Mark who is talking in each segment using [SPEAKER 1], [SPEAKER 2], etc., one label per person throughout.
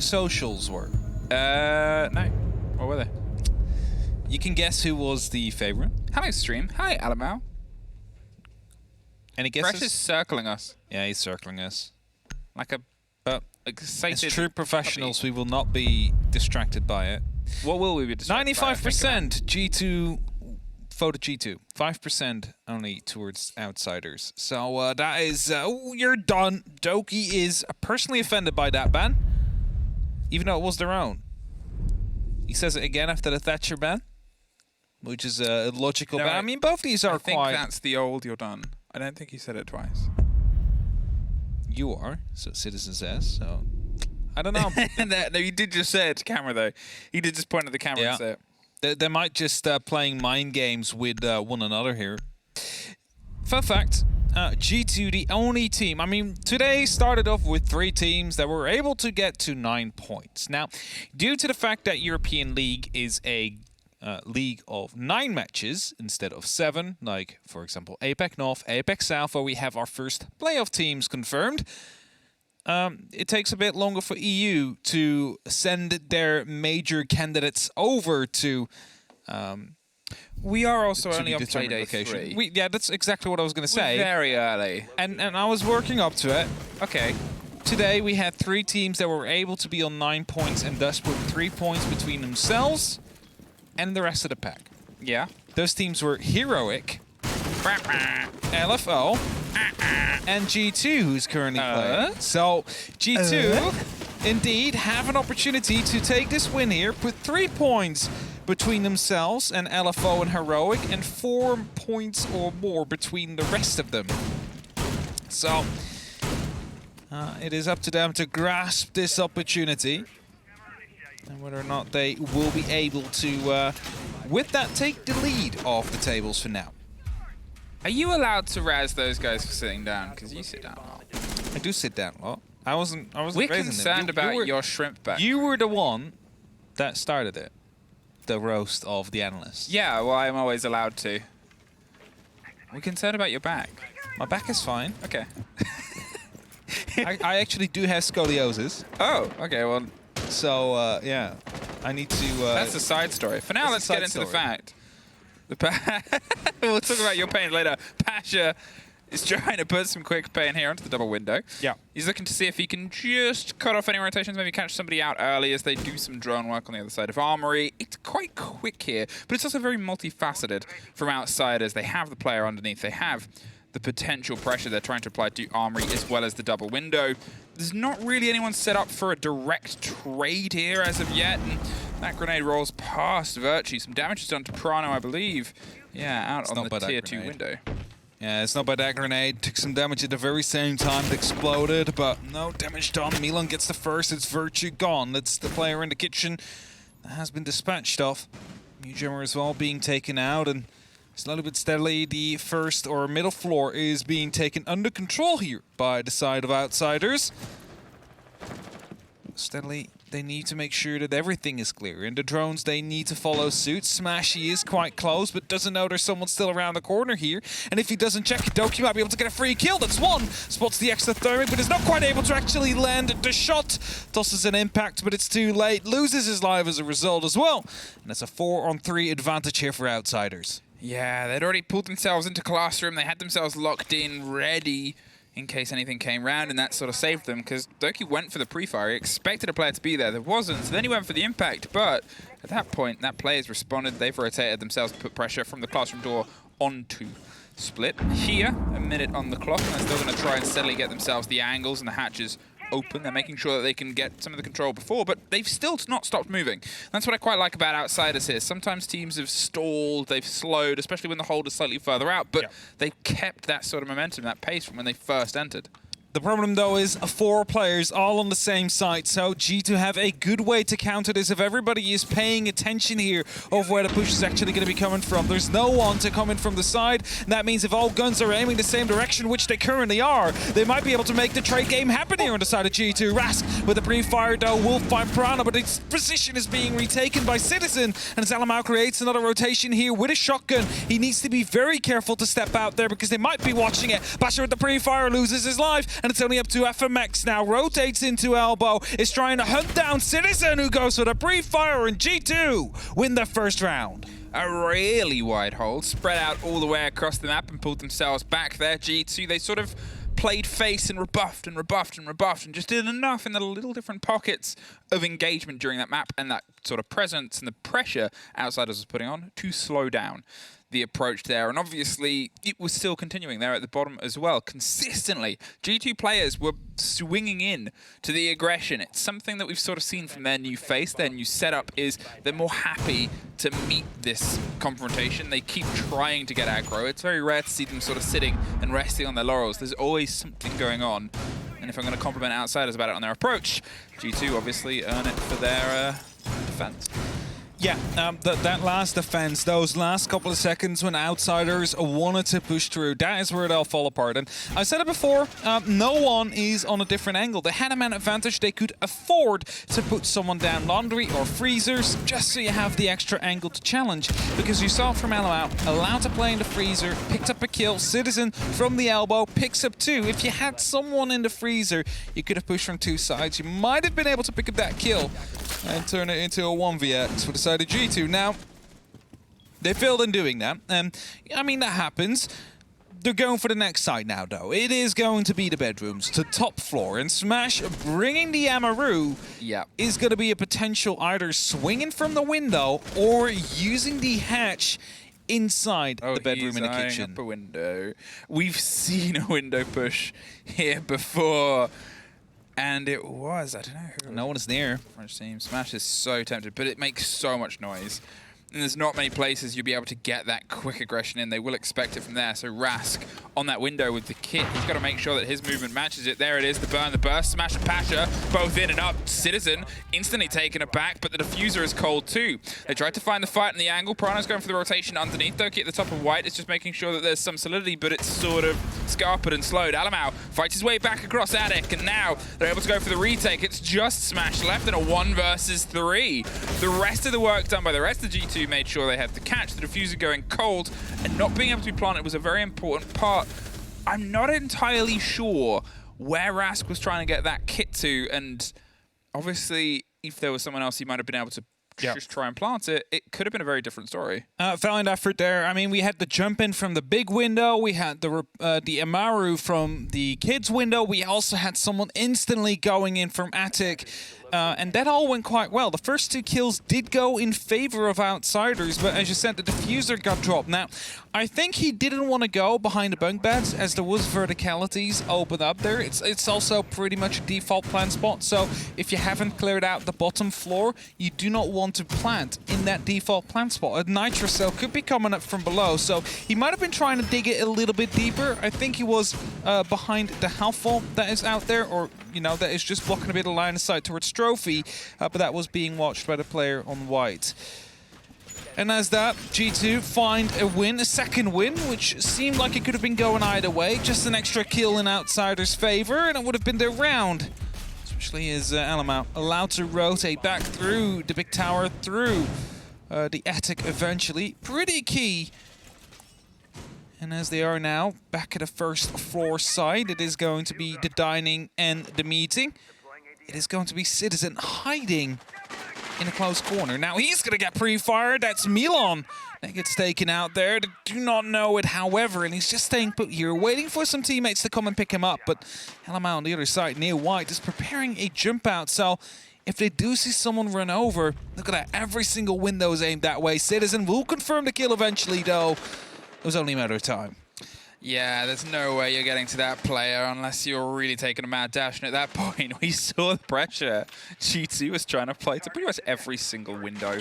[SPEAKER 1] socials were?
[SPEAKER 2] No. What were they?
[SPEAKER 1] You can guess who was the favorite.
[SPEAKER 2] Hello, stream. Hi, Alamau.
[SPEAKER 1] Any guesses?
[SPEAKER 2] Fresh is circling us
[SPEAKER 1] Yeah, he's circling us.
[SPEAKER 2] like a
[SPEAKER 1] But
[SPEAKER 2] excited
[SPEAKER 1] as true professionals,
[SPEAKER 2] puppy.
[SPEAKER 1] we will not be distracted by it.
[SPEAKER 2] What will we be distracted by?
[SPEAKER 1] 95% G2 voted G2. 5% only towards outsiders. So that is... you're done. Doki is personally offended by that ban, even though it was their own. He says it again after the Thatcher ban, which is a logical ban. I mean, both these are
[SPEAKER 2] I think
[SPEAKER 1] quite...
[SPEAKER 2] that's the old you're done. I don't think he said it twice.
[SPEAKER 1] You are, so Citizen says, so... I don't know.
[SPEAKER 2] No, he did just say it to camera, though. He did just point at the camera and say it.
[SPEAKER 1] They might just playing mind games with one another here. Fun fact, G2, the only team... I mean, today started off with 3 teams that were able to get to 9 points. Now, due to the fact that European League is a league of 9 matches instead of 7, like, for example, APAC North, APAC South, where we have our first playoff teams confirmed, it takes a bit longer for EU to send their major candidates over to...
[SPEAKER 2] we are also
[SPEAKER 1] to
[SPEAKER 2] only
[SPEAKER 1] be
[SPEAKER 2] on
[SPEAKER 1] determined
[SPEAKER 2] Playday
[SPEAKER 1] location.
[SPEAKER 2] 3.
[SPEAKER 1] Yeah, that's exactly what I was going to
[SPEAKER 2] We're
[SPEAKER 1] say.
[SPEAKER 2] very early.
[SPEAKER 1] And I was working up to it.
[SPEAKER 2] Okay.
[SPEAKER 1] Today we had 3 teams that were able to be on 9 points and thus put 3 points between themselves and the rest of the pack.
[SPEAKER 2] Yeah.
[SPEAKER 1] Those teams were Heroic, LFO, and G2, who's currently playing. So G2 indeed have an opportunity to take this win here, put 3 points between themselves and LFO and Heroic, and 4 points or more between the rest of them. So it is up to them to grasp this opportunity, and whether or not they will be able to, with that, take the lead off the tables for now.
[SPEAKER 2] Are you allowed to razz those guys for sitting down? Because you sit down a lot.
[SPEAKER 1] I do sit down a lot. I wasn't
[SPEAKER 2] We're
[SPEAKER 1] raising
[SPEAKER 2] concerned
[SPEAKER 1] them.
[SPEAKER 2] about your shrimp back.
[SPEAKER 1] You were the one that started it. The roast of the analysts.
[SPEAKER 2] Yeah, well, I'm always allowed to. We're concerned about your back.
[SPEAKER 1] My back is fine.
[SPEAKER 2] Okay.
[SPEAKER 1] I actually do have scoliosis.
[SPEAKER 2] Oh, okay, well...
[SPEAKER 1] So, yeah. I need to...
[SPEAKER 2] that's a side story. For now, let's get into the fact. We'll talk about your pain later. Pasha is trying to put some quick pain here onto the double window.
[SPEAKER 1] Yeah.
[SPEAKER 2] He's looking to see if he can just cut off any rotations, maybe catch somebody out early as they do some drone work on the other side of Armory. It's quite quick here, but it's also very multifaceted from outsiders. They have the player underneath. They have the potential pressure they're trying to apply to Armory as well as the double window. There's not really anyone set up for a direct trade here as of yet, and that grenade rolls past Virtue. Some damage is done to Prano, I believe. Yeah, out on the tier 2 window.
[SPEAKER 1] Yeah, it's not by that grenade. Took some damage at the very same time it exploded, but no damage done. Milan gets the first. It's Virtue gone. That's the player in the kitchen that has been dispatched off. Mujammer as well being taken out, and slowly but steadily the first or middle floor is being taken under control here by the side of outsiders. Steadily, they need to make sure that everything is clear. And the drones, they need to follow suit. Smashy is quite close, but doesn't know there's someone still around the corner here. And if he doesn't check, Doki might be able to get a free kill. That's one. Spots the extra thermic, but is not quite able to actually land the shot. Tosses an impact, but it's too late. Loses his life as a result as well. And that's a 4-on-3 advantage here for outsiders.
[SPEAKER 2] Yeah, they'd already pulled themselves into Classroom. They had themselves locked in, ready in case anything came round, and that sort of saved them because Doki went for the pre-fire. He expected a player to be there. There wasn't, so then he went for the impact. But at that point, that player's responded. They've rotated themselves to put pressure from the Classroom door onto Split. Here, a minute on the clock, and they're still going to try and steadily get themselves the angles and the hatches open. They're making sure that they can get some of the control before, but they've still not stopped moving. That's what I quite like about outsiders here. Sometimes teams have stalled, they've slowed, especially when the hold is slightly further out, but they've kept that sort of momentum, that pace from when they first entered.
[SPEAKER 1] The problem, though, is 4 players all on the same side, so G2 have a good way to counter this if everybody is paying attention here of where the push is actually going to be coming from. There's no one to come in from the side, and that means if all guns are aiming the same direction, which they currently are, they might be able to make the trade game happen here on the side of G2. Rask with a pre-fire, though, will find Piranha, but its position is being retaken by Citizen, and Zalamau creates another rotation here with a shotgun. He needs to be very careful to step out there because they might be watching it. Basher with the pre-fire loses his life, and it's only up to FMX now. Rotates into elbow, is trying to hunt down Citizen, who goes for the pre-fire, and G2 win the first round.
[SPEAKER 2] A really wide hold, spread out all the way across the map and pulled themselves back there. G2, they sort of played face and rebuffed and rebuffed and rebuffed and just did enough in the little different pockets of engagement during that map and that sort of presence and the pressure Outsiders was putting on to slow down the approach there. And obviously, it was still continuing there at the bottom as well. Consistently, G2 players were swinging in to the aggression. It's something that we've sort of seen from their new face, their new setup, is they're more happy to meet this confrontation. They keep trying to get aggro. It's very rare to see them sort of sitting and resting on their laurels. There's always something going on. And if I'm going to compliment Outsiders about it on their approach, G2 obviously earn it for their defense.
[SPEAKER 1] Yeah, that last defense, those last couple of seconds when Outsiders wanted to push through, that is where they'll fall apart. And I said it before, no one is on a different angle. They had a man advantage. They could afford to put someone down Laundry or Freezers just so you have the extra angle to challenge. Because you saw from Alamau, allowed to play in the Freezer, picked up a kill. Citizen from the elbow picks up 2. If you had someone in the Freezer, you could have pushed from 2 sides. You might have been able to pick up that kill and turn it into a 1vx for the side of G2. Now, they failed in doing that. I mean, that happens. They're going for the next side now, though. It is going to be the bedrooms, the top floor. And Smash bringing the Amaru is going to be a potential either swinging from the window or using the hatch inside the bedroom in the kitchen.
[SPEAKER 2] Up a window. We've seen a window push here before. And it was, I don't know who.
[SPEAKER 1] No one is near.
[SPEAKER 2] French team. Smash is so tempted, but it makes so much noise. And there's not many places you'll be able to get that quick aggression in. They will expect it from there. So Rask on that window with the kit. He's got to make sure that his movement matches it. There it is, the burn, the burst. Smash and Pasha both in and up. Citizen instantly taken aback, but the diffuser is cold too. They tried to find the fight in the angle. Prana's going for the rotation underneath. Doki at the top of white is just making sure that there's some solidity, but it's sort of scarpered and slowed. Alamau fights his way back across Attic, and now they're able to go for the retake. It's just Smash left in a 1 versus 3. The rest of the work done by the rest of G2 made sure they had the catch. The diffuser going cold and not being able to be planted was a very important part. I'm not entirely sure where Rask was trying to get that kit to, and obviously if there was someone else he might have been able to just try and plant it, it could have been a very different story.
[SPEAKER 1] Valiant effort there. I mean, we had the jump in from the big window. We had the Amaru from the kids window. We also had someone instantly going in from Attic. And that all went quite well. The first 2 kills did go in favor of Outsiders, but as you said, the diffuser got dropped. Now, I think he didn't want to go behind the bunk beds as there was verticalities open up there. It's also pretty much a default plant spot, so if you haven't cleared out the bottom floor, you do not want to plant in that default plant spot. A Nitro cell could be coming up from below, so he might have been trying to dig it a little bit deeper. I think he was behind the half vault that is out there, or you know, that is just blocking a bit of line of sight towards Trophy, but that was being watched by the player on white. And as that, G2 find a win, a second win, which seemed like it could have been going either way. Just an extra kill in Outsiders' favor, and it would have been their round. Especially as Alamau allowed to rotate back through the big tower, through the attic eventually. Pretty key. And as they are now back at the first floor side, it is going to be the dining and the meeting. It is going to be Citizen hiding in a close corner. Now he's going to get pre-fired. That's Milan that gets taken out there. They do not know it, however, and he's just staying put here, waiting for some teammates to come and pick him up. But Alamau on the other side, near white, is preparing a jump out. So if they do see someone run over, look at that. Every single window is aimed that way. Citizen will confirm the kill eventually, though. It was only a matter of time.
[SPEAKER 2] Yeah, there's no way you're getting to that player unless you're really taking a mad dash. And at that point, we saw the pressure G2 was trying to play to pretty much every single window.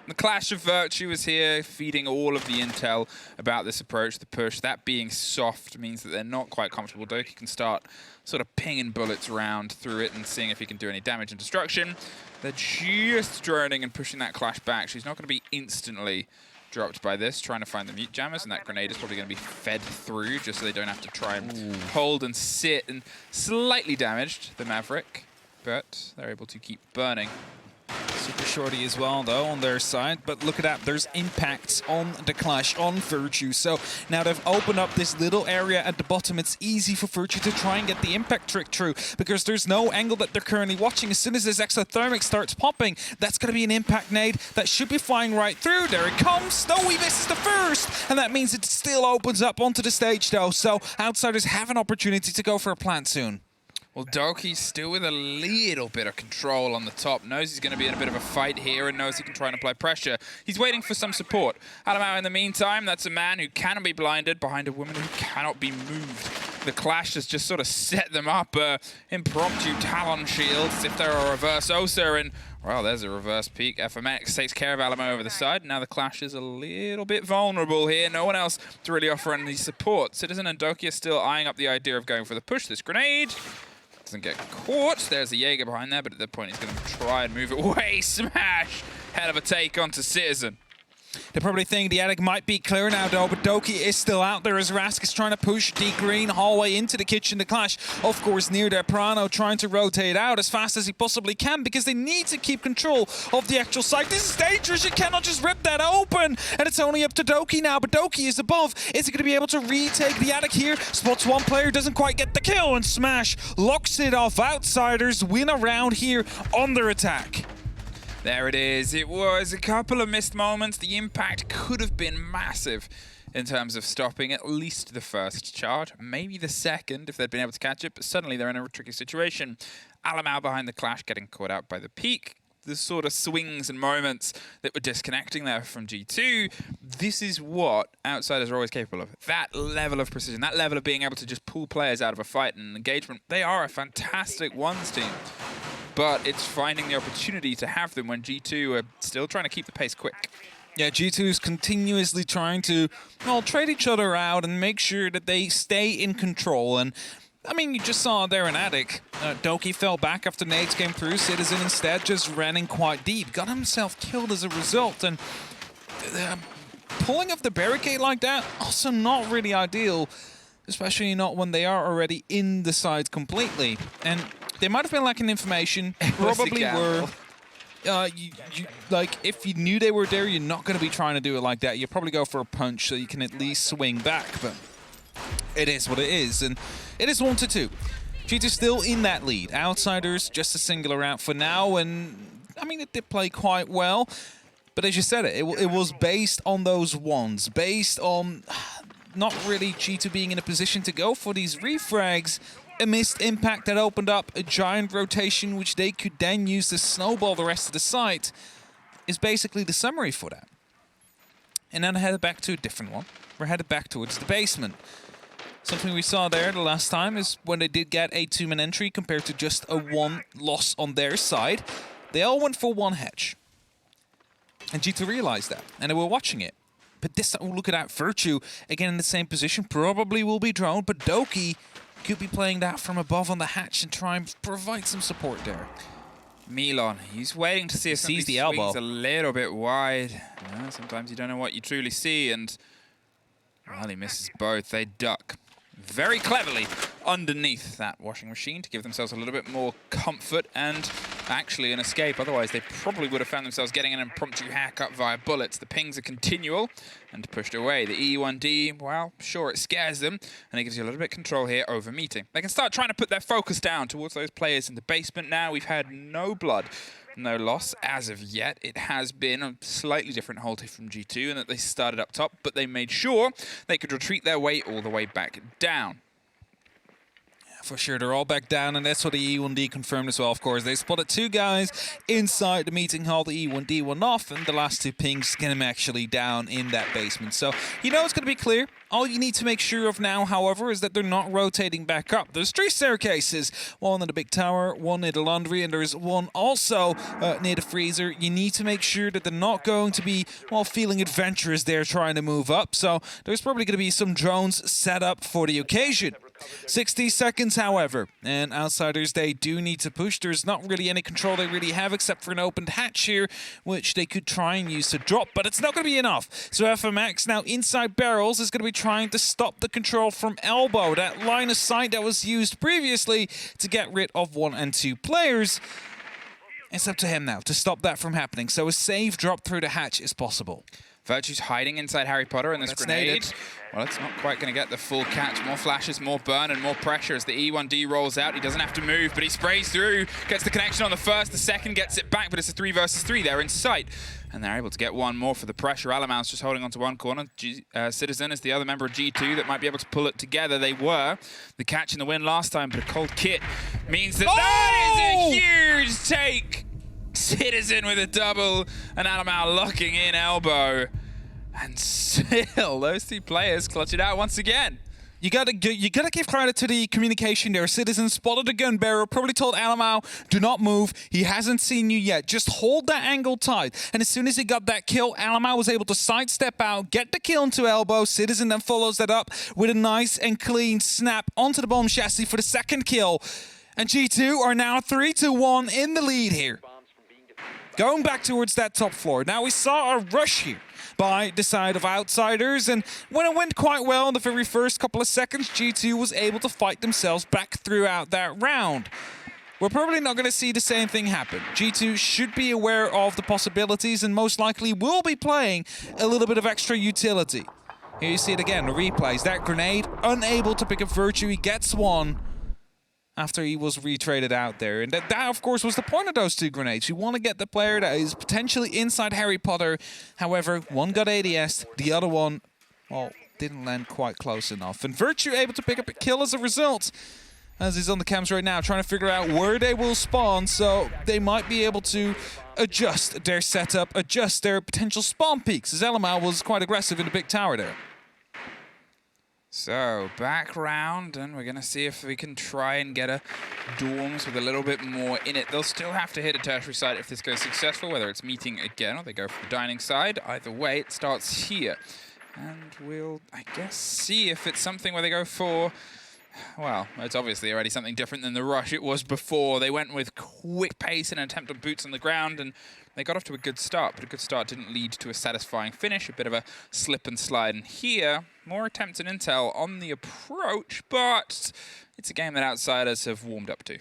[SPEAKER 2] The Clash of Virtue was here, feeding all of the intel about this approach, the push. That being soft means that they're not quite comfortable. Doki can start sort of pinging bullets around through it and seeing if he can do any damage and destruction. They're just droning and pushing that Clash back. She's not going to be instantly dropped by this, trying to find the mute jammers, and that grenade is probably going to be fed through just so they don't have to try and hold and sit, and slightly damaged the Maverick, but they're able to keep burning.
[SPEAKER 1] Super shorty as well, though, on their side. But look at that. There's impacts on the Clash, on Virtue. So now they've opened up this little area at the bottom. It's easy for Virtue to try and get the impact trick through because there's no angle that they're currently watching. As soon as this exothermic starts popping, that's going to be an impact nade that should be flying right through. There it comes. Snowy misses the first. And that means it still opens up onto the stage, though. So Outsiders have an opportunity to go for a plant soon.
[SPEAKER 2] Well, Doki's still with a little bit of control on the top. Knows he's going to be in a bit of a fight here and knows he can try and apply pressure. He's waiting for some support. Alamau, in the meantime, that's a man who cannot be blinded behind a woman who cannot be moved. The Clash has just sort of set them up impromptu Talon shields if there are a reverse Osa. And, well, there's a reverse peek. FMX takes care of Alamau over the side. Now the Clash is a little bit vulnerable here. No one else to really offer any support. Citizen and Doki are still eyeing up the idea of going for the push. This grenade doesn't get caught. There's a Jaeger behind there, but at that point he's going to try and move it away. Smash! Hell of a take onto Citizen.
[SPEAKER 1] They probably think the attic might be clear now, though, but Doki is still out there as Rask is trying to push the green hallway into the kitchen. The Clash, of course, near there. Prano trying to rotate out as fast as he possibly can because they need to keep control of the actual site. This is dangerous. You cannot just rip that open. And it's only up to Doki now, but Doki is above. Is he going to be able to retake the attic here? Spots one player, doesn't quite get the kill, and Smash locks it off. Outsiders win a round here on their attack.
[SPEAKER 2] There it is. It was a couple of missed moments. The impact could have been massive in terms of stopping at least the first charge, maybe the second if they'd been able to catch it, but suddenly they're in a tricky situation. Alamau behind the Clash getting caught out by the peak. The sort of swings and moments that were disconnecting there from G2. This is what Outsiders are always capable of. That level of precision, that level of being able to just pull players out of a fight and engagement. They are a fantastic ones team. But it's finding the opportunity to have them when G2 are still trying to keep the pace quick.
[SPEAKER 1] Yeah, G2 is continuously trying to, well, trade each other out and make sure that they stay in control. And, I mean, you just saw there in Attic. Doki fell back after nades came through. Citizen instead just ran in quite deep. Got himself killed as a result. And pulling off the barricade like that, also not really ideal. Especially not when they are already in the side completely. And they might have been lacking information. Probably were. Like, if you knew they were there, you're not going to be trying to do it like that. You probably go for a punch so you can at least swing back. But it is what it is. And it is 1-2. G2 still in that lead. Outsiders, just a singular out for now. And, I mean, it did play quite well. But as you said, it was based on those ones. Based on not really G2 being in a position to go for these refrags. A missed impact that opened up a giant rotation, which they could then use to snowball the rest of the site, is basically the summary for that. And then headed back to a different one. We're headed back towards the basement. Something we saw there the last time is when they did get a 2-man entry compared to just a 1 loss on their side. They all went for 1 hedge. And G2 realized that, and they were watching it. But this time, look at that. Virtue, again in the same position, probably will be droned, but Doki could be playing that from above on the hatch and try and provide some support there.
[SPEAKER 2] Milon, he's waiting to see if somebody
[SPEAKER 1] sees the elbow.
[SPEAKER 2] swings a little bit wide. Sometimes you don't know what you truly see, and well, he misses both. They duck very cleverly underneath that washing machine to give themselves a little bit more comfort and actually an escape. Otherwise, they probably would have found themselves getting an impromptu haircut via bullets. The pings are continual and pushed away. The E1D, well, sure, it scares them, and it gives you a little bit of control here over meeting. They can start trying to put their focus down towards those players in the basement now. We've had no blood, no loss as of yet. It has been a slightly different hold from G2 in that they started up top, but they made sure they could retreat their way all the way back down.
[SPEAKER 1] For sure, they're all back down, and that's what the E1D confirmed as well, of course. They spotted 2 guys inside the meeting hall. The E1D went off, and the last 2 pings get him actually down in that basement. So, you know it's going to be clear. All you need to make sure of now, however, is that they're not rotating back up. There's 3 staircases. 1 in the big tower, 1 near the laundry, and there's 1 also near the freezer. You need to make sure that they're not going to be, well, feeling adventurous there trying to move up. So, there's probably going to be some drones set up for the occasion. 60 seconds, however, and Outsiders, they do need to push. There's not really any control they really have except for an opened hatch here, which they could try and use to drop, but it's not going to be enough. So FMX now inside barrels is going to be trying to stop the control from elbow, that line of sight that was used previously to get rid of 1 and 2 players. It's up to him now to stop that from happening. So a save drop through the hatch is possible.
[SPEAKER 2] Virtue's hiding inside Harry Potter, and this grenade,
[SPEAKER 1] needed.
[SPEAKER 2] well, it's not quite going to get the full catch. More flashes, more burn, and more pressure as the E1D rolls out. He doesn't have to move, but he sprays through, gets the connection on the first, the second gets it back, but it's a 3 versus 3 there in sight. And they're able to get one more for the pressure. Alamau's just holding onto one corner. Citizen is the other member of G2 that might be able to pull it together. They were the catch in the win last time, but a cold kit means that that is a huge take. Citizen with a double, and Alamau locking in elbow. And still, those two players clutch it out once again.
[SPEAKER 1] You gotta give credit to the communication there. Citizen spotted the gun bearer, probably told Alamau, do not move. He hasn't seen you yet. Just hold that angle tight. And as soon as he got that kill, Alamau was able to sidestep out, get the kill into elbow. Citizen then follows that up with a nice and clean snap onto the bomb chassis for the second kill. And G2 are now 3-1 in the lead here. Going back towards that top floor. Now we saw a rush here by the side of Outsiders, and when it went quite well in the very first couple of seconds, G2 was able to fight themselves back throughout that round. We're probably not going to see the same thing happen. G2 should be aware of the possibilities and most likely will be playing a little bit of extra utility. Here you see it again, the replays. That grenade, unable to pick up Virtue, he gets one after he was retraded out there. And that, of course, was the point of those two grenades. You want to get the player that is potentially inside Harry Potter. However, one got ADS, the other one, well, didn't land quite close enough. And Virtue able to pick up a kill as a result, as he's on the cams right now, trying to figure out where they will spawn, so they might be able to adjust their setup, adjust their potential spawn peaks, as Alamau was quite aggressive in the big tower there.
[SPEAKER 2] So, back round, and we're going to see if we can try and get a Dorms with a little bit more in it. They'll still have to hit a tertiary site if this goes successful, whether it's meeting again or they go for the dining side. Either way, it starts here. And we'll, I guess, see if it's something where they go for... Well, it's obviously already something different than the rush it was before. They went with quick pace in an attempt on boots on the ground, and they got off to a good start, but a good start didn't lead to a satisfying finish, a bit of a slip and slide. And here, more attempts and intel on the approach, but it's a game that Outsiders have warmed up to.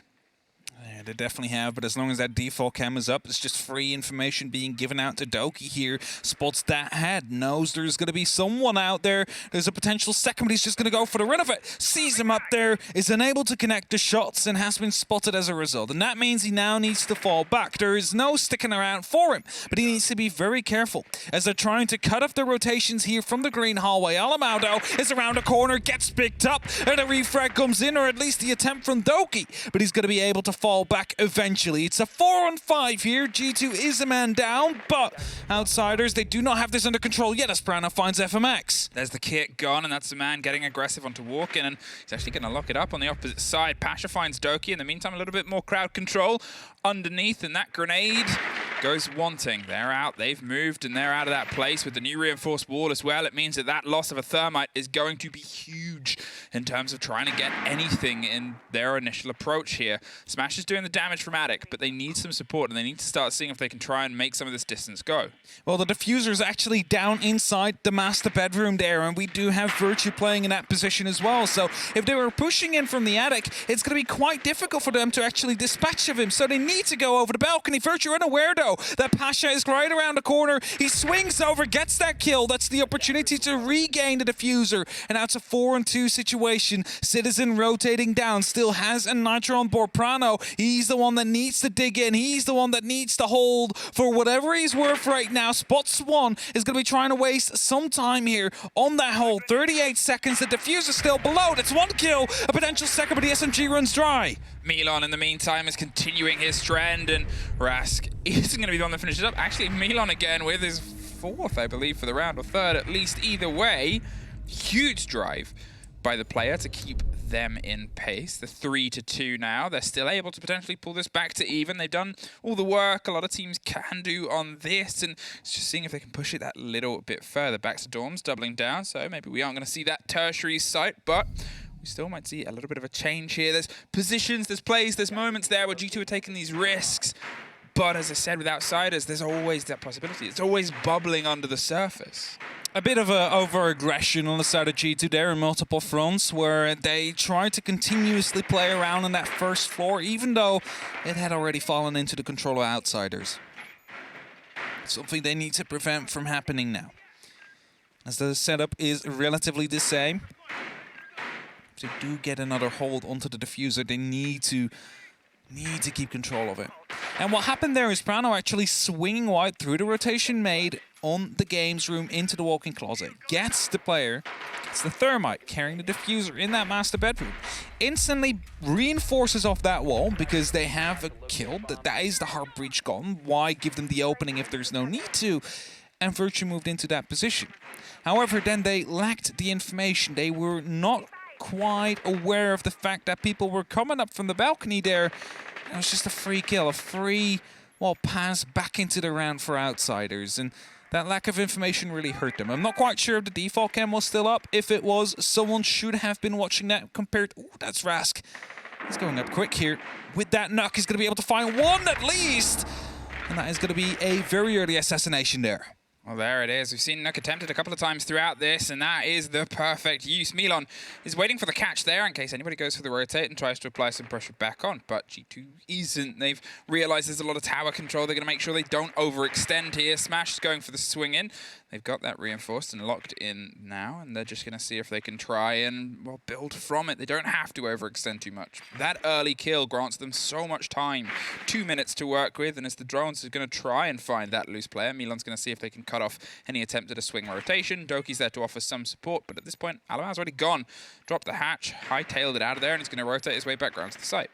[SPEAKER 1] Yeah, they definitely have, but as long as that default cam is up, it's just free information being given out to Doki here. Spots that head, knows there's going to be someone out there. There's a potential second, but he's just going to go for the run of it. Sees him up there, is unable to connect the shots, and has been spotted as a result. And that means he now needs to fall back. There is no sticking around for him, but he needs to be very careful as they're trying to cut off the rotations here from the green hallway. Alamau is around the corner, gets picked up, and a refrag comes in, or at least the attempt from Doki, but he's going to be able to fall back eventually. It's a 4-on-5 here. G2 is a man down, but Outsiders, they do not have this under control yet as Prana finds FMX.
[SPEAKER 2] There's the kit gone, and that's the man getting aggressive onto Walk-In, and he's actually going to lock it up on the opposite side. Pasha finds Doki. In the meantime, a little bit more crowd control underneath, and that grenade goes wanting. They're out, they've moved, and they're out of that place with the new reinforced wall as well. It means that that loss of a thermite is going to be huge in terms of trying to get anything in their initial approach here. Smash is doing the damage from Attic, but they need some support, and they need to start seeing if they can try and make some of this distance go.
[SPEAKER 1] Well, the diffuser is actually down inside the master bedroom there, and we do have Virtue playing in that position as well. So if they were pushing in from the Attic, it's going to be quite difficult for them to actually dispatch of him. So they need to go over the balcony. Virtue unaware, though, that Pasha is right around the corner. He swings over, gets that kill. That's the opportunity to regain the diffuser. And now it's a 4-on-2 situation. Citizen rotating down, still has a Nitro on board. Prano, he's the one that needs to dig in. He's the one that needs to hold for whatever he's worth right now. Spots one is going to be trying to waste some time here on that hold. 38 seconds. The diffuser still below. That's one kill. A potential second, but the SMG runs dry.
[SPEAKER 2] Milan, in the meantime, is continuing his trend, and Rask isn't going to be the one that finishes up. Actually, Milan again with his 4th, I believe, for the round, or 3rd at least. Either way, huge drive by the player to keep them in pace. The 3-2 now. They're still able to potentially pull this back to even. They've done all the work a lot of teams can do on this, and it's just seeing if they can push it that little bit further. Back to Dorms, doubling down, so maybe we aren't going to see that tertiary site, but we still might see a little bit of a change here. There's positions, there's plays, there's moments there where G2 are taking these risks. But as I said, with Outsiders, there's always that possibility. It's always bubbling under the surface.
[SPEAKER 1] A bit of a over-aggression on the side of G2 there in multiple fronts, where they tried to continuously play around on that first floor, even though it had already fallen into the control of Outsiders. Something they need to prevent from happening now, as the setup is relatively the same. If they do get another hold onto the diffuser, they need to keep control of it. And what happened there is Prano actually swinging wide through the rotation made on the games room into the walk-in closet. Gets the player, it's the Thermite carrying the diffuser in that master bedroom. Instantly reinforces off that wall because they have a kill. That is the heart breach gone. Why give them the opening if there's no need to? And Virtue moved into that position. However, then they lacked the information. They were not quite aware of the fact that people were coming up from the balcony there. It was just a free kill, a free, well, pass back into the round for Outsiders. And that lack of information really hurt them. I'm not quite sure if the default cam was still up. If it was, someone should have been watching that compared. Ooh, that's Rask. He's going up quick here. With that knock, he's going to be able to find one at least. And that is going to be a very early assassination there.
[SPEAKER 2] Well, there it is. We've seen Nook attempted a couple of times throughout this, and that is the perfect use. Milan is waiting for the catch there in case anybody goes for the rotate and tries to apply some pressure back on, but G2 isn't. They've realized there's a lot of tower control. They're going to make sure they don't overextend here. Smash is going for the swing in. They've got that reinforced and locked in now, and they're just going to see if they can try and, well, build from it. They don't have to overextend too much. That early kill grants them so much time. 2 minutes to work with, and as the drones are going to try and find that loose player, Milan's going to see if they can cut off any attempt at a swing rotation. Doki's there to offer some support, but at this point, Alamau's already gone. Dropped the hatch, hightailed it out of there, and he's going to rotate his way back around to the site.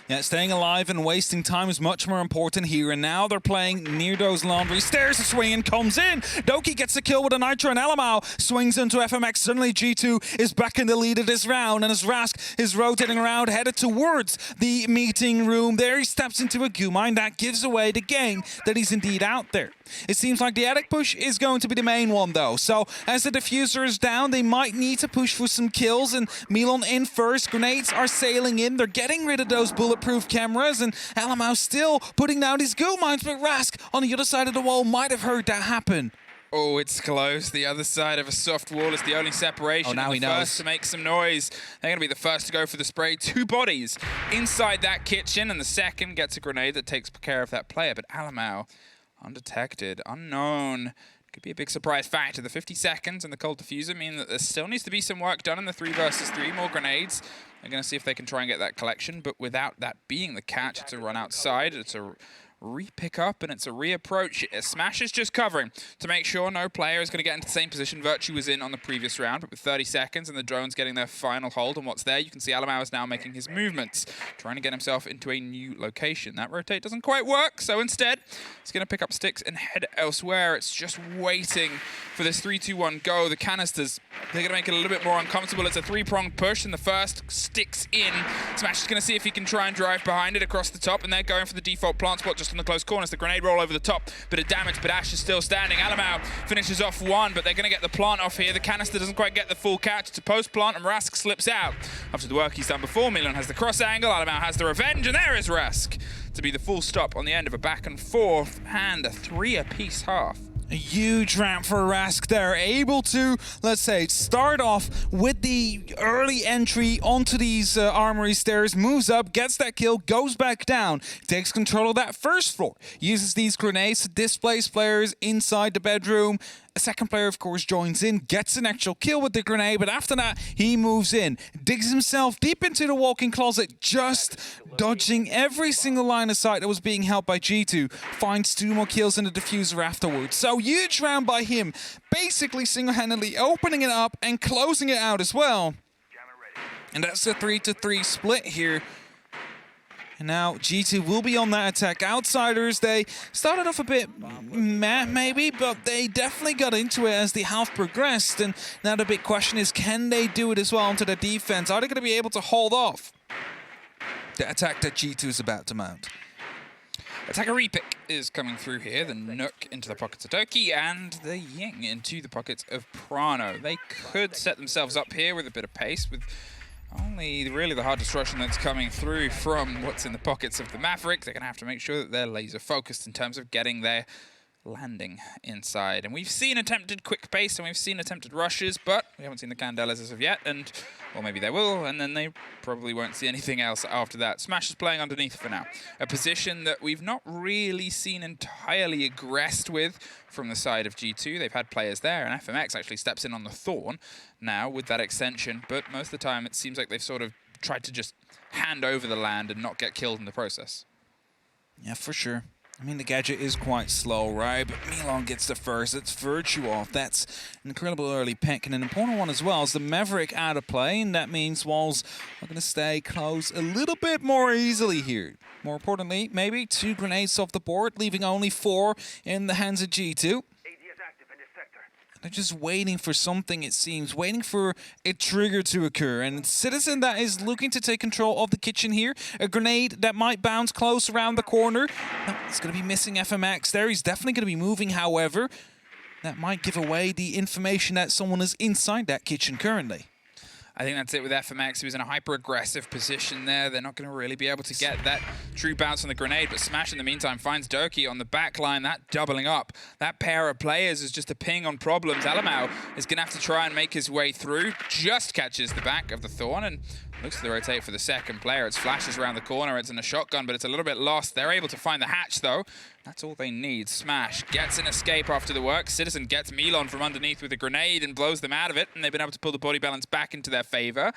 [SPEAKER 1] Yeah, staying alive and wasting time is much more important here, and now they're playing near those laundry stairs. The swing and comes in. Doki gets the kill with a Nitro, and Alamau swings into FMX. Suddenly G2 is back in the lead of this round, and as Rask is rotating around, headed towards the meeting room there, he steps into a goo mine. That gives away the game that he's indeed out there. It seems like the attic push is going to be the main one, though. So as the diffuser is down, they might need to push for some kills, and Milan in first. Grenades are sailing in. They're getting rid of those bulletproof cameras, and Alamau still putting down his goo mines, but Rask on the other side of the wall might have heard that happen.
[SPEAKER 2] Oh, it's close. The other side of a soft wall is the only separation.
[SPEAKER 1] Oh, now he knows.
[SPEAKER 2] First to make some noise. They're going to be the first to go for the spray. 2 bodies inside that kitchen, and the second gets a grenade that takes care of that player. But Alamau, undetected, unknown. Could be a big surprise factor. The 50 seconds and the cold diffuser mean that there still needs to be some work done in the 3 versus 3. More grenades. They're going to see if they can try and get that collection, but without that being the catch, it's a run outside. It's a re-pick up, and it's a reapproach. Smash is just covering to make sure no player is going to get into the same position Virtue was in on the previous round, but with 30 seconds and the drones getting their final hold on what's there, you can see Alamau is now making his movements, trying to get himself into a new location. That rotate doesn't quite work, so instead, he's going to pick up sticks and head elsewhere. It's just waiting for this 3-2-1 go. The canisters, they're going to make it a little bit more uncomfortable. It's a 3-pronged push, and the first sticks in. Smash is going to see if he can try and drive behind it across the top, and they're going for the default plant spot just on the close corners. The grenade roll over the top, bit of damage, but Ash is still standing. Alamau finishes off one, but they're going to get the plant off here. The canister doesn't quite get the full catch. It's a post-plant, and Rask slips out. After the work he's done before, Milan has the cross angle, Alamau has the revenge, and there is Rask to be the full stop on the end of a back and forth, and a 3 apiece half.
[SPEAKER 1] A huge round for Rask there, able to, let's say, start off with the early entry onto these armory stairs, moves up, gets that kill, goes back down, takes control of that first floor, uses these grenades to displace players inside the bedroom. A second player, of course, joins in, gets an actual kill with the grenade, but after that, he moves in, digs himself deep into the walk-in closet, just dodging every single line of sight that was being held by G2, finds 2 more kills in the diffuser afterwards. So huge round by him, basically single-handedly opening it up and closing it out as well. And that's a 3-3 split here. And now G2 will be on that attack. Outsiders, they started off a bit meh, maybe, but they definitely got into it as the half progressed. And now the big question is, can they do it as well onto the defense? Are they going to be able to hold off the attack that G2 is about to mount?
[SPEAKER 2] Attacker repick is coming through here. The Nook into the pockets of Doki, and the Ying into the pockets of Prano. They could set themselves up here with a bit of pace, with only really the hard destruction that's coming through from what's in the pockets of the Maverick. They're going to have to make sure that they're laser focused in terms of getting their landing inside. And we've seen attempted quick pace and we've seen attempted rushes, but we haven't seen the Candelas as of yet, and or maybe they will, and then they probably won't see anything else after that. Smash is playing underneath for now. A position that we've not really seen entirely aggressed with from the side of G2. They've had players there, and FMX actually steps in on the Thorn now with that extension, but most of the time it seems like they've sort of tried to just hand over the land and not get killed in the process.
[SPEAKER 1] Yeah, for sure. I mean, the gadget is quite slow, right? But Milan gets the first. It's Virtue off. That's an incredible early pick. And an important one as well is the Maverick out of play. And that means Walls are going to stay close a little bit more easily here. More importantly, maybe 2 grenades off the board, leaving only 4 in the hands of G2. They're just waiting for something, it seems, waiting for a trigger to occur. And Citizen that is looking to take control of the kitchen here. A grenade that might bounce close around the corner. No, it's going to be missing FMX there. He's definitely going to be moving, however. That might give away the information that someone is inside that kitchen currently.
[SPEAKER 2] I think that's it with FMX. He was in a hyper-aggressive position there. They're not going to really be able to get that true bounce on the grenade, but Smash in the meantime finds Doki on the back line. That doubling up. That pair of players is just a ping on problems. Alamau is going to have to try and make his way through. Just catches the back of the Thorn and looks to the rotate for the second player. It's flashes around the corner. It's in a shotgun, but it's a little bit lost. They're able to find the hatch, though. That's all they need. Smash gets an escape after the work. Citizen gets Milan from underneath with a grenade and blows them out of it, and they've been able to pull the body balance back into their favor.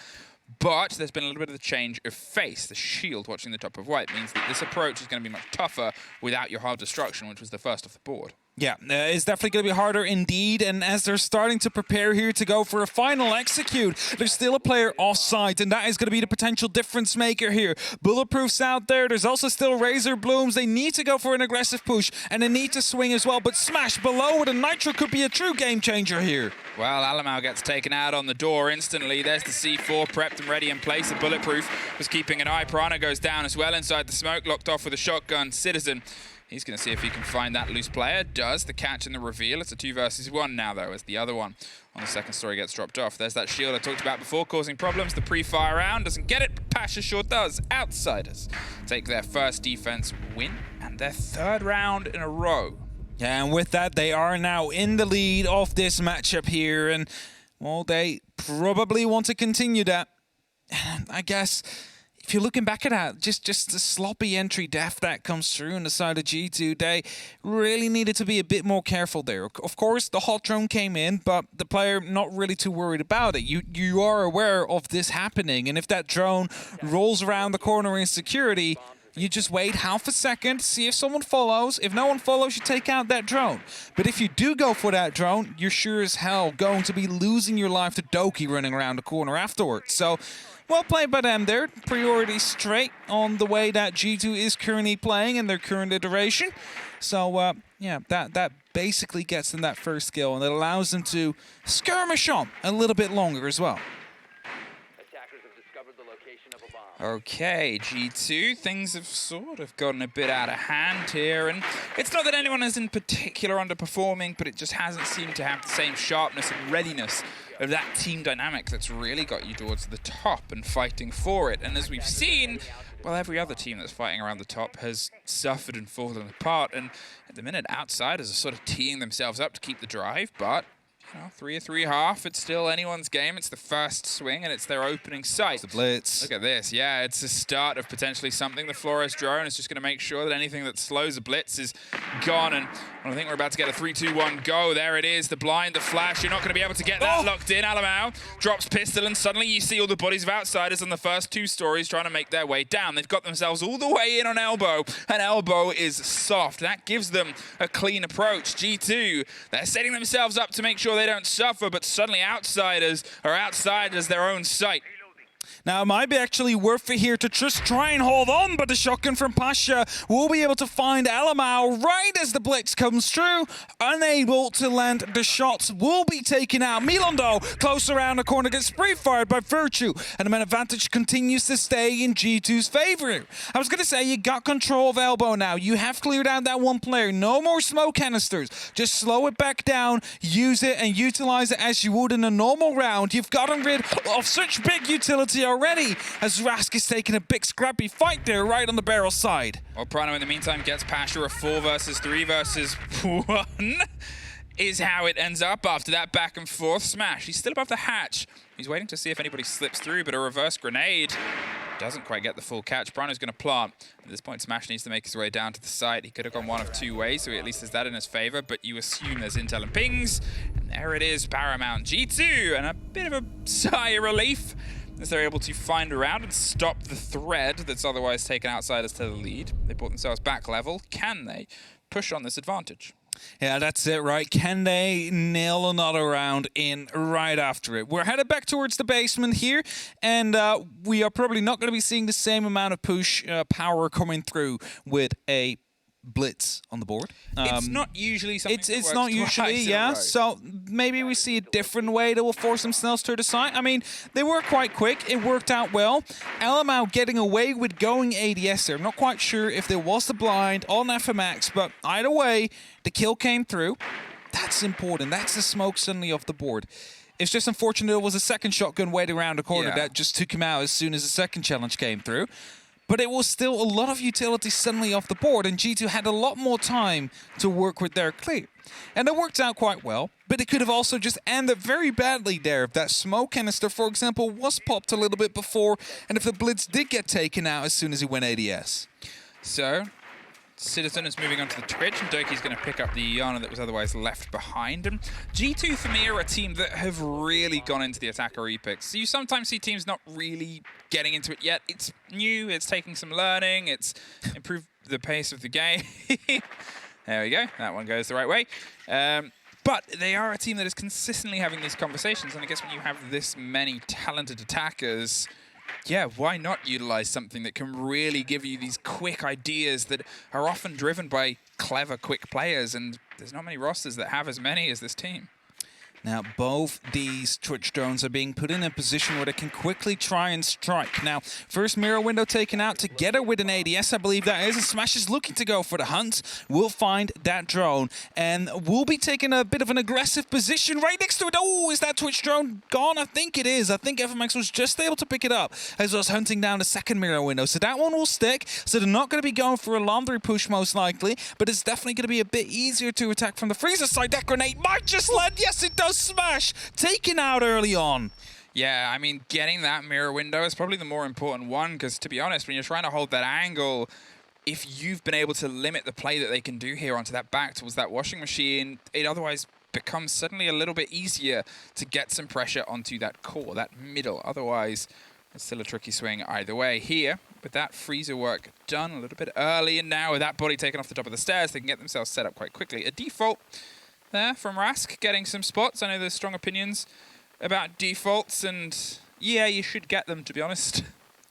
[SPEAKER 2] But there's been a little bit of a change of face. The shield watching the top of white means that this approach is going to be much tougher without your hard destruction, which was the first off the board. Yeah,
[SPEAKER 1] it's definitely going to be harder indeed, and as they're starting to prepare here to go for a final execute, there's still a player offside, and that is going to be the potential difference maker here. Bulletproof's out there, there's also still Razor Blooms. They need to go for an aggressive push, and they need to swing as well, but Smash below with a Nitro could be a true game changer here.
[SPEAKER 2] Well, Alamau gets taken out on the door instantly. There's the C4 prepped and ready in place. The Bulletproof was keeping an eye. Prana goes down as well inside the smoke, locked off with a shotgun. Citizen, he's going to see if he can find that loose player. Does. The catch and the reveal. It's a 2 versus 1 now, though, as the other one on the second story gets dropped off. There's that shield I talked about before, causing problems. The pre-fire round doesn't get it, but Pasha sure does. Outsiders take their first defense win and their 3rd round in a row.
[SPEAKER 1] Yeah, and with that, they are now in the lead of this matchup here, and, well, they probably want to continue that. I guess if you're looking back at that, just the sloppy entry death that comes through on the side of G2, they really needed to be a bit more careful there. Of course, the hot drone came in, but the player not really too worried about it. You are aware of this happening, and if that drone rolls around the corner in security, you just wait half a second, see if someone follows. If no one follows, you take out that drone. But if you do go for that drone, you're sure as hell going to be losing your life to Doki running around the corner afterwards. So, well played by them there. Priority straight on the way that G2 is currently playing in their current iteration. So, yeah, that basically gets them that first kill, and it allows them to skirmish on a little bit longer as well.
[SPEAKER 2] Okay, G2, things have sort of gotten a bit out of hand here, and it's not that anyone is in particular underperforming, but it just hasn't seemed to have the same sharpness and readiness of that team dynamic that's really got you towards the top and fighting for it. And as we've seen, well, every other team that's fighting around the top has suffered and fallen apart, and at the minute, Outsiders are sort of teeing themselves up to keep the drive, but 3 or 3.5, it's still anyone's game. It's the first swing, and it's their opening sight.
[SPEAKER 1] It's a blitz.
[SPEAKER 2] Look at this. Yeah, it's the start of potentially something. The Flores drone is just going to make sure that anything that slows a blitz is gone, and I think we're about to get a 3-2-1 go. There it is, the blind, the flash. You're not going to be able to get that locked in. Alamau drops pistol, and suddenly you see all the bodies of Outsiders on the first 2 stories trying to make their way down. They've got themselves all the way in on Elbow, and Elbow is soft. That gives them a clean approach. G2, they're setting themselves up to make sure they don't suffer, but suddenly Outsiders are outside as their own sight.
[SPEAKER 1] Now, it might be actually worth it here to just try and hold on, but the shotgun from Pasha will be able to find Alamau right as the blitz comes through. Unable to land the shots, will be taken out. Milan, though, close around the corner, gets spray-fired by Virtue, and the man advantage continues to stay in G2's favor. I was going to say, you got control of Elbow now. You have cleared out that one player. No more smoke canisters. Just slow it back down, use it, and utilize it as you would in a normal round. You've gotten rid of such big utility penalty already, as Rask is taking a big scrappy fight there right on the barrel side.
[SPEAKER 2] Well, Prano in the meantime gets Pasha. A 4 versus 3 versus 1 is how it ends up after that back and forth smash. He's still above the hatch. He's waiting to see if anybody slips through, but a reverse grenade doesn't quite get the full catch. Prano's going to plant. At this point, Smash needs to make his way down to the site. He could have gone one of 2 ways, so he at least has that in his favor, but you assume there's intel and pings. And there it is, Paramount G2, and a bit of a sigh of relief as they're able to find around and stop the thread that's otherwise taken outsiders to the lead. They brought themselves back level. Can they push on this advantage?
[SPEAKER 1] Yeah, that's it, right? Can they nail another round in right after it? We're headed back towards the basement here, and we are probably not going to be seeing the same amount of push power coming through with a blitz on the board.
[SPEAKER 2] It's not usually something
[SPEAKER 1] It's not usually, yeah. So maybe we see a different way that will force themselves to the side. I mean, they were quite quick. It worked out well. LMAO getting away with going ADS there. I'm not quite sure if there was the blind on FMX, but either way, the kill came through. That's important. That's the smoke suddenly off the board. It's just unfortunate there was a second shotgun waiting around the corner that just took him out as soon as the second challenge came through. But it was still a lot of utility suddenly off the board, and G2 had a lot more time to work with their clear. And it worked out quite well, but it could have also just ended very badly there if that smoke canister, for example, was popped a little bit before, and if the blitz did get taken out as soon as he went ADS.
[SPEAKER 2] So, Citizen is moving onto the Twitch, and Doki's going to pick up the Iana that was otherwise left behind. And G2, for me, are a team that have really gone into the attacker epics. So you sometimes see teams not really getting into it yet. It's new, it's taking some learning, it's improved the pace of the game. There we go, that one goes the right way. But they are a team that is consistently having these conversations, and I guess when you have this many talented attackers, yeah, why not utilize something that can really give you these quick ideas that are often driven by clever, quick players, and there's not many rosters that have as many as this team.
[SPEAKER 1] Now, both these Twitch drones are being put in a position where they can quickly try and strike. Now, first mirror window taken out together with an ADS, I believe that is, and Smash is looking to go for the hunt. We'll find that drone, and we'll be taking a bit of an aggressive position right next to it. Oh, is that Twitch drone gone? I think it is. I think FMX was just able to pick it up as I was hunting down the second mirror window. So that one will stick, so they're not going to be going for a laundry push most likely, but it's definitely going to be a bit easier to attack from the freezer side. That grenade might just land. Yes, it does. Smash taken out early on.
[SPEAKER 2] Yeah, I mean, getting that mirror window is probably the more important one, because to be honest, when you're trying to hold that angle, if you've been able to limit the play that they can do here onto that back towards that washing machine, it otherwise becomes suddenly a little bit easier to get some pressure onto that core, that middle. Otherwise, it's still a tricky swing either way. Here, with that freezer work done a little bit early, and now with that body taken off the top of the stairs, they can get themselves set up quite quickly. A default there from Rask, getting some spots. I know there's strong opinions about defaults, and yeah, you should get them, to be honest.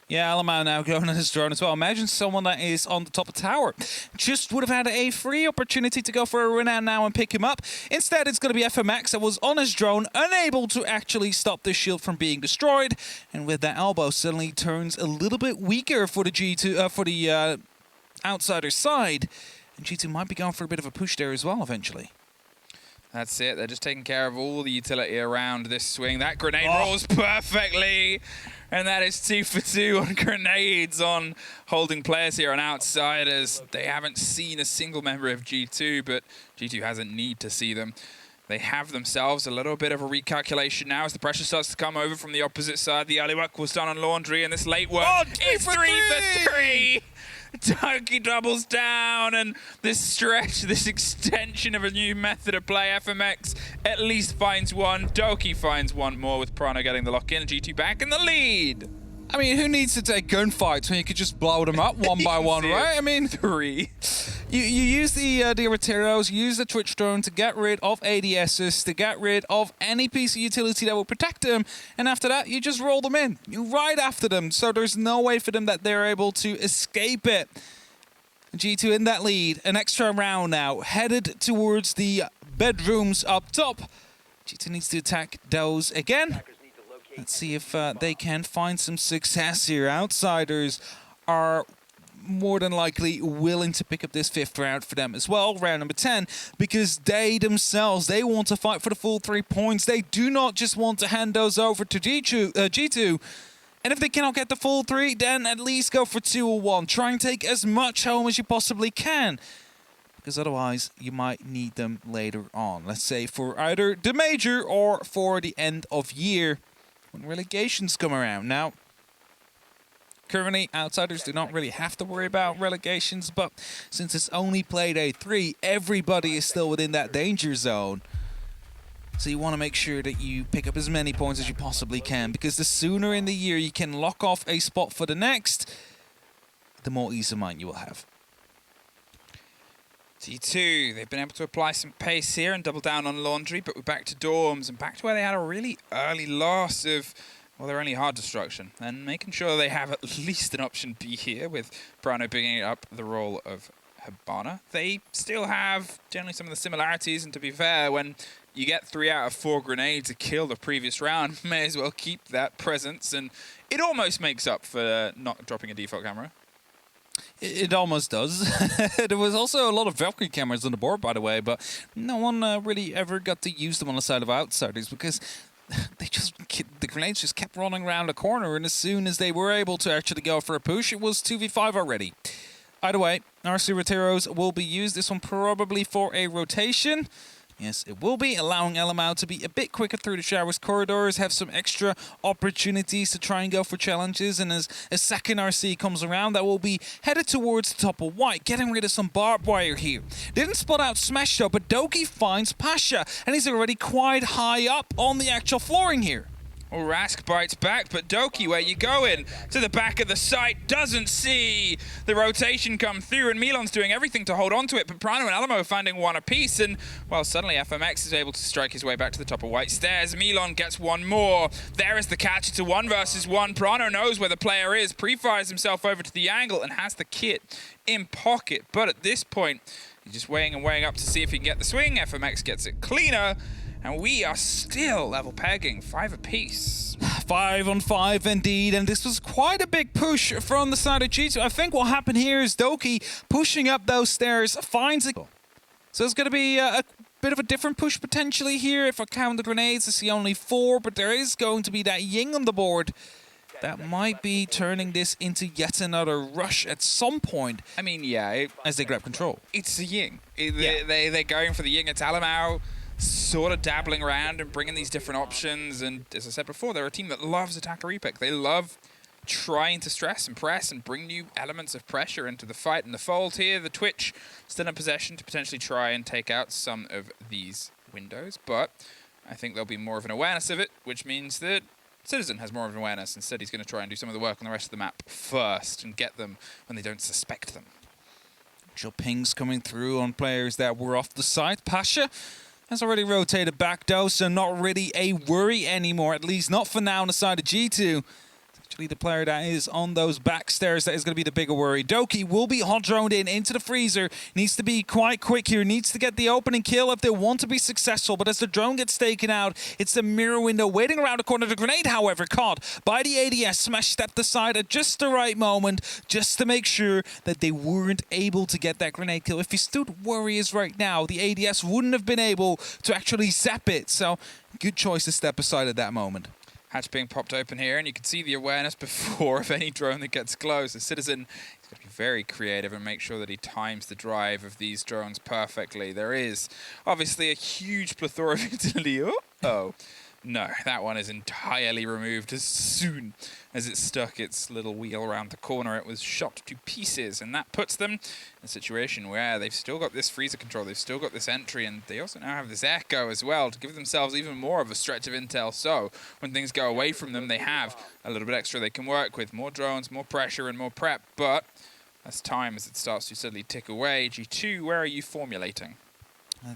[SPEAKER 1] Yeah, LMAO now going on his drone as well. Imagine someone that is on the top of the tower. Just would have had a free opportunity to go for a run out now and pick him up. Instead, it's going to be FMX that was on his drone, unable to actually stop the shield from being destroyed. And with that elbow, suddenly turns a little bit weaker for the G2, for the outsider side. And G2 might be going for a bit of a push there as well eventually.
[SPEAKER 2] That's it. They're just taking care of all the utility around this swing. That grenade rolls perfectly. And that is 2 for 2 on grenades on holding players here on outsiders. They haven't seen a single member of G2, but G2 hasn't need to see them. They have themselves a little bit of a recalculation now as the pressure starts to come over from the opposite side. The early work was done on Laundry, and this late work is 3 for 3. Doki doubles down, and this stretch, this extension of a new method of play, FMX at least finds one. Doki finds one more with Prano getting the lock in, and G2 back in the lead.
[SPEAKER 1] I mean, who needs to take gunfights when you could just blow them up one by one, right? I mean,
[SPEAKER 2] 3.
[SPEAKER 1] You use the Arteros, use the Twitch drone to get rid of ADSs, to get rid of any piece of utility that will protect them, and after that, you just roll them in. You ride after them, so there's no way for them that they're able to escape it. G2 in that lead, an extra round now, headed towards the bedrooms up top. G2 needs to attack those again. Let's see if they can find some success here. Outsiders are more than likely willing to pick up this 5th round for them as well, round number 10, because they themselves, they want to fight for the full 3 points. They do not just want to hand those over to G2. And if they cannot get the full 3, then at least go for 2 or 1. Try and take as much home as you possibly can, because otherwise you might need them later on. Let's say for either the major or for the end of year when relegations come around. Now, currently, outsiders do not really have to worry about relegations, but since it's only Playday 3, everybody is still within that danger zone. So you want to make sure that you pick up as many points as you possibly can, because the sooner in the year you can lock off a spot for the next, the more ease of mind you will have.
[SPEAKER 2] G2, they've been able to apply some pace here and double down on Laundry, but we're back to Dorms and back to where they had a really early loss of, well, their only hard destruction, and making sure they have at least an option B here, with Brano picking up the role of Hibana. They still have generally some of the similarities, and to be fair, when you get 3 out of 4 grenades to kill the previous round, may as well keep that presence, and it almost makes up for not dropping a default camera.
[SPEAKER 1] It almost does. There was also a lot of Valkyrie cameras on the board, by the way, but no one really ever got to use them on the side of outsiders, because the grenades just kept running around the corner, and as soon as they were able to actually go for a push, it was 2v5 already. Either way, RC Roteros will be used. This one probably for a rotation. Yes, it will be, allowing LMAO to be a bit quicker through the showers corridors, have some extra opportunities to try and go for challenges, and as a second RC comes around, that will be headed towards the top of white, getting rid of some barbed wire here. Didn't spot out Smash though, but Doki finds Pasha, and he's already quite high up on the actual flooring here.
[SPEAKER 2] Well, Rask bites back, but Doki, where you going? To the back of the site, doesn't see the rotation come through, and Milan's doing everything to hold on to it, but Prano and Alamo finding one apiece, and, well, suddenly FMX is able to strike his way back to the top of white stairs. Milan gets one more. There is the catch. It's a 1 versus 1. Prano knows where the player is, pre-fires himself over to the angle, and has the kit in pocket, but at this point, he's just weighing up to see if he can get the swing. FMX gets it cleaner, and we are still level pegging, 5 apiece.
[SPEAKER 1] 5 on 5 indeed, and this was quite a big push from the side of G2. I think what happened here is Doki pushing up those stairs, finds it. So it's going to be a bit of a different push potentially here. If I count the grenades, I see only 4, but there is going to be that Ying on the board. That might be turning this into yet another rush at some point.
[SPEAKER 2] I mean, yeah.
[SPEAKER 1] As they grab control.
[SPEAKER 2] It's a Ying. They're going for the Ying. It's Alamau sort of dabbling around and bringing these different options. And as I said before, they're a team that loves attacker repick. They love trying to stress and press and bring new elements of pressure into the fight and the fold here. The Twitch still in possession to potentially try and take out some of these windows. But I think there'll be more of an awareness of it, which means that Citizen has more of an awareness. Instead, he's going to try and do some of the work on the rest of the map first and get them when they don't suspect them.
[SPEAKER 1] Actual pings coming through on players that were off the site. Pasha has already rotated back though, so not really a worry anymore, at least not for now on the side of G2. It's actually the player that is on those back stairs that is going to be the bigger worry. Doki will be hot droned in into the freezer. Needs to be quite quick here. Needs to get the opening kill if they want to be successful. But as the drone gets taken out, it's the mirror window waiting around the corner. The grenade, however, caught by the ADS. Smash stepped aside at just the right moment, just to make sure that they weren't able to get that grenade kill. If he stood Warriors right now, the ADS wouldn't have been able to actually zap it. So good choice to step aside at that moment.
[SPEAKER 2] Hatch being popped open here, and you can see the awareness before of any drone that gets close. The Citizen is going to be very creative and make sure that he times the drive of these drones perfectly. There is obviously a huge plethora of utility. Oh, no, that one is entirely removed as soon as it stuck its little wheel around the corner. It was shot to pieces, and that puts them in a situation where they've still got this freezer control, they've still got this entry, and they also now have this echo as well to give themselves even more of a stretch of intel. So when things go away from them, they have a little bit extra they can work with. More drones, more pressure, and more prep, but as time as it starts to steadily tick away, G2, where are you formulating?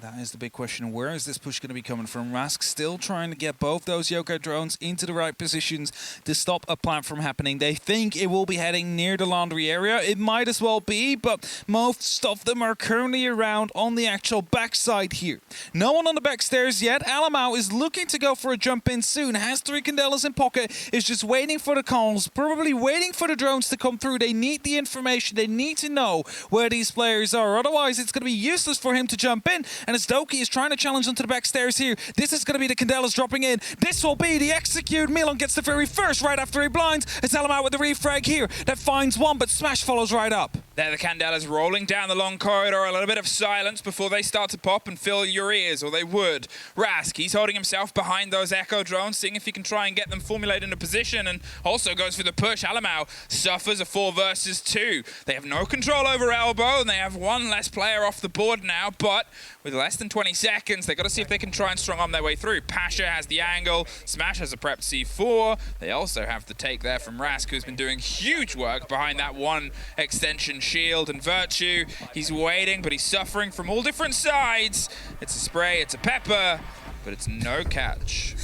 [SPEAKER 1] That is the big question. Where is this push going to be coming from? Rask still trying to get both those Yokai drones into the right positions to stop a plant from happening. They think it will be heading near the laundry area. It might as well be, but most of them are currently around on the actual backside here. No one on the back stairs yet. Alamau is looking to go for a jump in soon. Has 3 Candelas in pocket. Is just waiting for the calls. Probably waiting for the drones to come through. They need the information. They need to know where these players are. Otherwise, it's going to be useless for him to jump in. And as Doki is trying to challenge onto the back stairs here, this is going to be the Candelas dropping in. This will be the execute. Milan gets the very first right after he blinds. It's Alamar with the refrag here. That finds one, but Smash follows right up.
[SPEAKER 2] There the Candelas rolling down the long corridor, a little bit of silence before they start to pop and fill your ears, or they would. Rask, he's holding himself behind those Echo drones, seeing if he can try and get them formulated into position, and also goes for the push. Alamau suffers a 4 versus 2. They have no control over Elbow, and they have one less player off the board now, but with less than 20 seconds, they've got to see if they can try and strong arm their way through. Pasha has the angle, Smash has a prepped C4. They also have the take there from Rask, who's been doing huge work behind that one extension shield, and Virtue, he's waiting, but he's suffering from all different sides. It's a spray, it's a pepper, but it's no catch.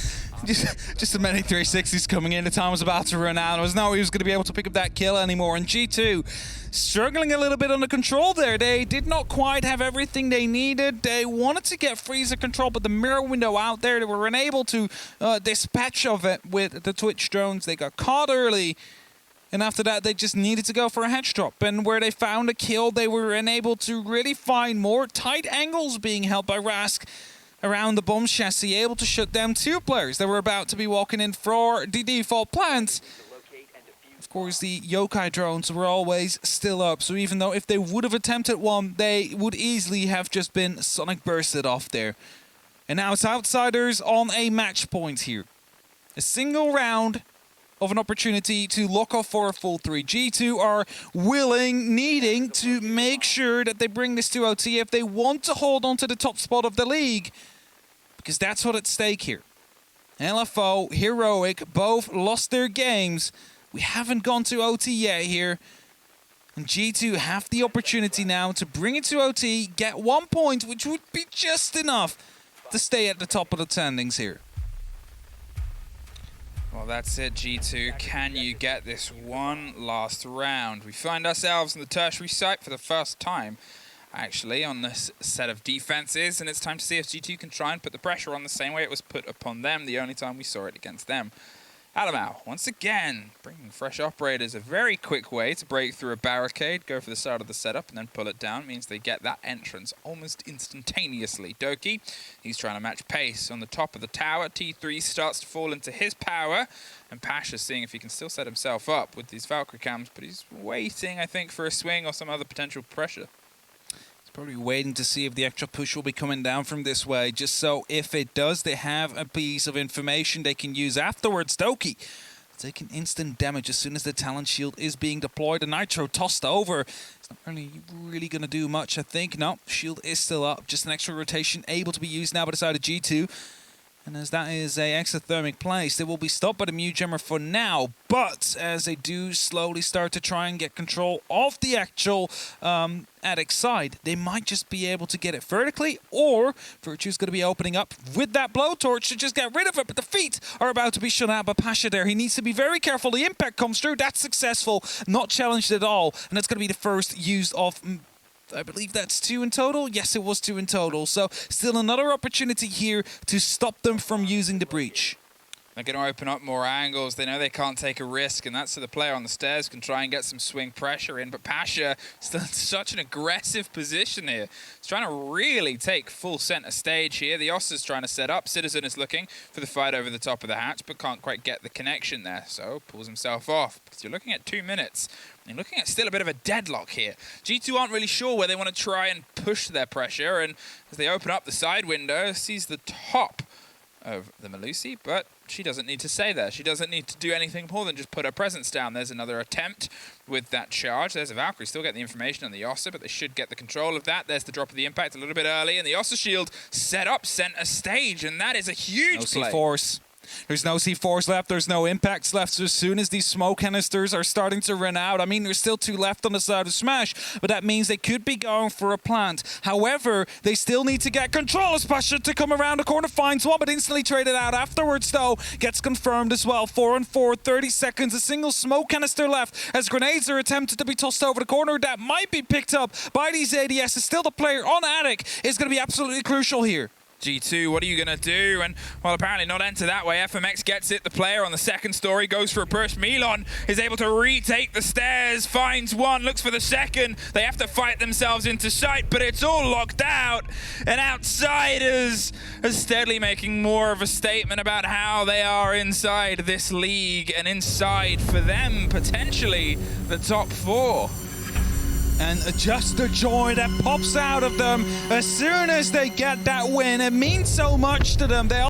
[SPEAKER 1] Just the many 360s coming in. The time was about to run out. There was no way he was going to be able to pick up that kill anymore. And G2 struggling a little bit under control there. They did not quite have everything they needed. They wanted to get freezer control, but the mirror window out there, they were unable to dispatch of it with the Twitch drones. They got caught early. And after that, they just needed to go for a hedge drop. And where they found a kill, they were unable to really find more tight angles being held by Rask around the bomb chassis, able to shut down 2 players that were about to be walking in for the default plant. Of course, the Yokai drones were always still up, so even though if they would have attempted one, they would easily have just been sonic bursted off there. And now it's Outsiders on a match point here. A single round of an opportunity to lock off for a full 3. G2 are needing to make sure that they bring this to OT if they want to hold on to the top spot of the league, because that's what's at stake here. LFO, Heroic, both lost their games. We haven't gone to OT yet here. And G2 have the opportunity now to bring it to OT, get 1 point, which would be just enough to stay at the top of the standings here.
[SPEAKER 2] Well, that's it, G2. Can you get this one last round? We find ourselves in the tertiary site for the first time, actually, on this set of defenses, and it's time to see if G2 can try and put the pressure on the same way it was put upon them the only time we saw it against them. Alamau, once again, bringing fresh operators, a very quick way to break through a barricade, go for the start of the setup, and then pull it down. It means they get that entrance almost instantaneously. Doki, he's trying to match pace on the top of the tower. T3 starts to fall into his power, and Pasha's seeing if he can still set himself up with these Valkyrie cams, but he's waiting, I think, for a swing or some other potential pressure.
[SPEAKER 1] Probably waiting to see if the extra push will be coming down from this way, just so if it does, they have a piece of information they can use afterwards. Doki taking instant damage as soon as the talent shield is being deployed. The Nitro tossed over. It's not really going to do much, I think. No, shield is still up. Just an extra rotation able to be used now by the side of G2. And as that is a exothermic place, they will be stopped by the Mew Jammer for now. But as they do slowly start to try and get control of the actual Attic side, they might just be able to get it vertically, or Virtue's going to be opening up with that blowtorch to just get rid of it. But the feet are about to be shut out by Pasha there. He needs to be very careful. The impact comes through. That's successful. Not challenged at all. And that's going to be the first used of... I believe that's 2 in total. Yes, it was 2 in total. So still another opportunity here to stop them from using the breach.
[SPEAKER 2] They're going to open up more angles. They know they can't take a risk, and that's so the player on the stairs can try and get some swing pressure in. But Pasha still in such an aggressive position here. He's trying to really take full center stage here. The Oster's trying to set up. Citizen is looking for the fight over the top of the hatch, but can't quite get the connection there. So pulls himself off, because you're looking at 2 minutes. And looking at still a bit of a deadlock here. G2 aren't really sure where they want to try and push their pressure, and as they open up the side window, sees the top of the Melusi, but she doesn't need to stay there. She doesn't need to do anything more than just put her presence down. There's another attempt with that charge. There's a Valkyrie. Still get the information on the Oster, but they should get the control of that. There's the drop of the impact a little bit early, and the Oster shield set up center stage, and that is a huge play.
[SPEAKER 1] C-Force. There's no C4s left, there's no impacts left, so as soon as these smoke canisters are starting to run out, I mean, there's still 2 left on the side of Smash, but that means they could be going for a plant. However, they still need to get control as Pasha to come around the corner, finds one, but instantly traded out afterwards, though. Gets confirmed as well. 4 on 4, 30 seconds, a single smoke canister left as grenades are attempted to be tossed over the corner. That might be picked up by these ADS. Still the player on Attic is going to be absolutely crucial here.
[SPEAKER 2] G2, what are you going to do? And, well, apparently not enter that way. FMX gets it. The player on the second story goes for a push. Milon is able to retake the stairs, finds one, looks for the second. They have to fight themselves into sight, but it's all locked out. And Outsiders are steadily making more of a statement about how they are inside this league and inside, for them, potentially, the top 4.
[SPEAKER 1] And just the joy that pops out of them as soon as they get that win. It means so much to them. They